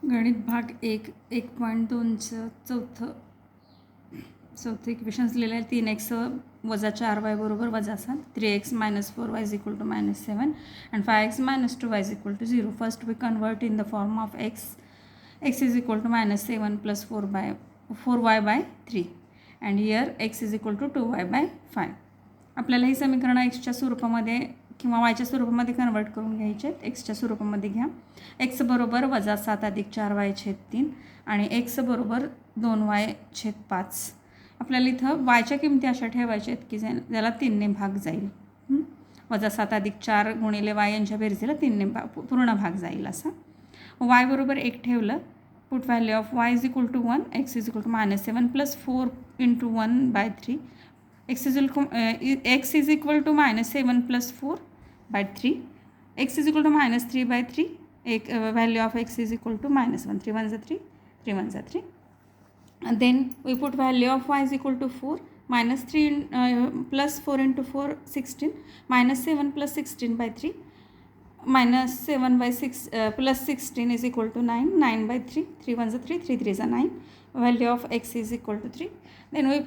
गणित भाग 1.2चं चौथं इक्वेशन्स लिहिलं आहे. 3x - 4y बरोबर -7, 3x - 4y is equal to -7 and 5x - 2y is equal to 0. First we convert in the form of x is equal to -7 plus 4y by 3 and here x is equal to 2y by 5. आपल्याला ही समीकरणं एक्सच्या स्वरूपामध्ये किंवा वायच्या स्वरूपामध्ये convert करून घ्यायचे आहेत. एक्सच्या स्वरूपामध्ये घ्या. एक्स बरोबर -7 अधिक 4y/3 आणि एक्स बरोबर 2y/5. आपल्याला इथं वायच्या किमती अशा ठेवायच्या आहेत की ज्याला 3ने भाग जाईल. -7 अधिक 4 गुणिले वाय यांच्या बेरजेला 3ने पूर्ण भाग जाईल असा. वाय बरोबर 1 ठेवलं. Put value of y is equal to 1, x is equal to -7 plus 4 × 1/3. x is equal to -7 plus 4/3. x is equal to -3/3. Value of x is equal to -1. 3 1s are 3, 3 1s are 3. And then we put value of y is equal to 4. -3 plus 4 into 4, 16. -7 plus 16/3. -7/6 plus 16 is equal to 9. 9/3. 3 1s are 3, 3 3s are 9. Value of x is equal to 3. Then we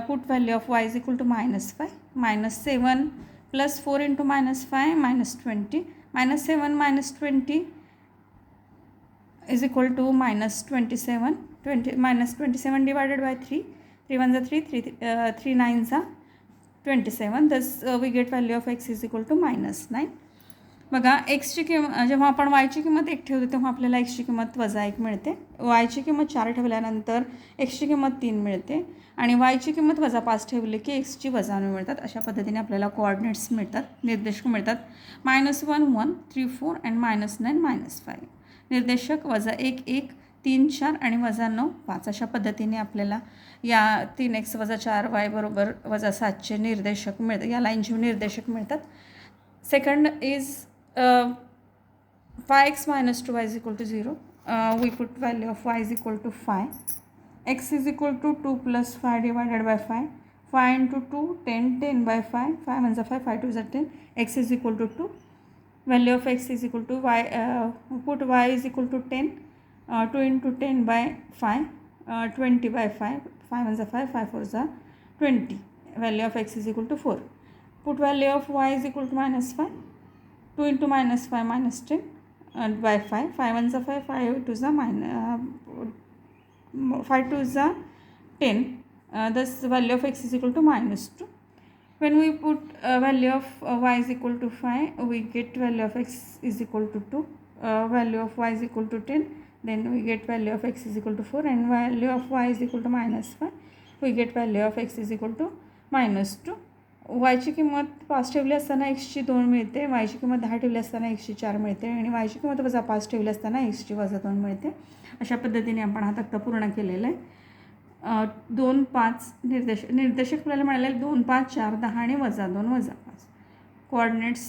put value of y is equal to -5. -7 plus 4 into -5 -20. -7 - 20 is equal to -27. -27 divided by 3. 3 1s are 3, 3 9s are 27. Thus we get value of x is equal to -9. बघा, एक्सची किंमत जेव्हा आपण वायची किंमत 1 ठेवतो तेव्हा आपल्याला एक्सची किंमत -1 मिळते. वायची किंमत 4 ठेवल्यानंतर एक्सची किंमत 3 मिळते आणि वायची किंमत -5 ठेवली की एक्सची -9 मिळतात. अशा पद्धतीने आपल्याला कोऑर्डिनेट्स मिळतात, निर्देशक मिळतात. -1 1, 3 4 and -9 -5. निर्देशक -1 1, 3 4 आणि -9 5. अशा पद्धतीने आपल्याला या 3x - 4y बरोबर -7चे निर्देशक मिळतात, या लाईनचे निर्देशक मिळतात. Second is 5x - 2y is equal to 0. We put value of y is equal to 5. X is equal to 2 plus 5 divided by 5. 5 into 2, 10, 10 by 5. 5 1s are 5, 5 2s are 10. X is equal to 2. Value of x is equal to y. Put y is equal to 10. 2 into 10 by 5. 20 by 5. 5 1s are 5, 5 4s are 20. Value of x is equal to 4. Put value of y is equal to -5. 2 into -5 -10 by 5. 5 1s are 5, 5 2s are 5 2s are 10. Thus value of x is equal to -2. When we put value of y is equal to 5, we get value of x is equal to 2. Value of y is equal to 10. Then we get value of x is equal to 4 and value of y is equal to -5. We get value of x is equal to -2. वायची किंमत 5 ठेवली असताना एक्सची 2 मिळते. वायची किंमत 10 ठेवली असताना एक्सची 4 मिळते आणि वायची किंमत -5 ठेवली असताना एक्सची -2 मिळते. अशा पद्धतीने आपण हा तक्ता पूर्ण केलेला आहे. 2 5 निर्देशक आपल्याला मिळाले 2 5 4 10 आणि -2 -5. Coordinates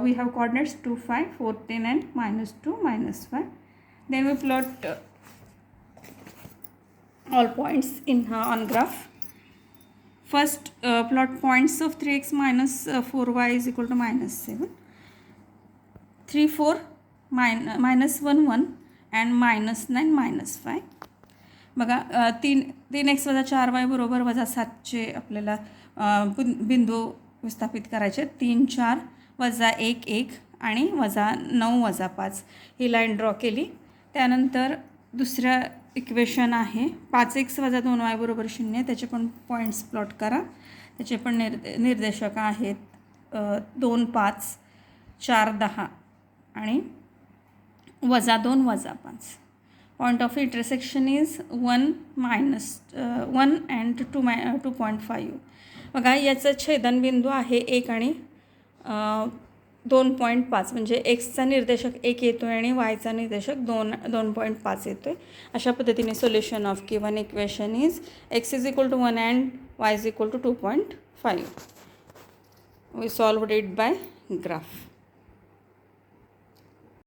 we have coordinates 2 5 4 10 and -2 -5. Then we plot all points on graph. First plot points of 3x - 4y is equal to -7, 3 4 -1 1 and -9 -5. बघा, 3x - 4y बरोबर -7चे आपल्याला बिंदू विस्थापित करायचे. 3 4 -1 1 आणि -9 -5 ही लाईन ड्रॉ केली. त्यानंतर दुसऱ्या इक्वेशन आहे 5x - 2y बरोबर 0. त्याचे पण पॉईंट्स प्लॉट करा. त्याचे पण निर्देशक आहेत 2 5 4 10 आणि -2 -5. Point of intersection is 1 and 2.5. बघा, याचं छेदनबिंदू आहे 1 आणि 2.5 म्हणजे एक्सचा निर्देशक 1 येतो आहे आणि वायचा निर्देशक 2.5 येतो आहे. अशा पद्धतीने solution of given equation is x is equal to 1 and y is equal to 2.5. We solved it by graph.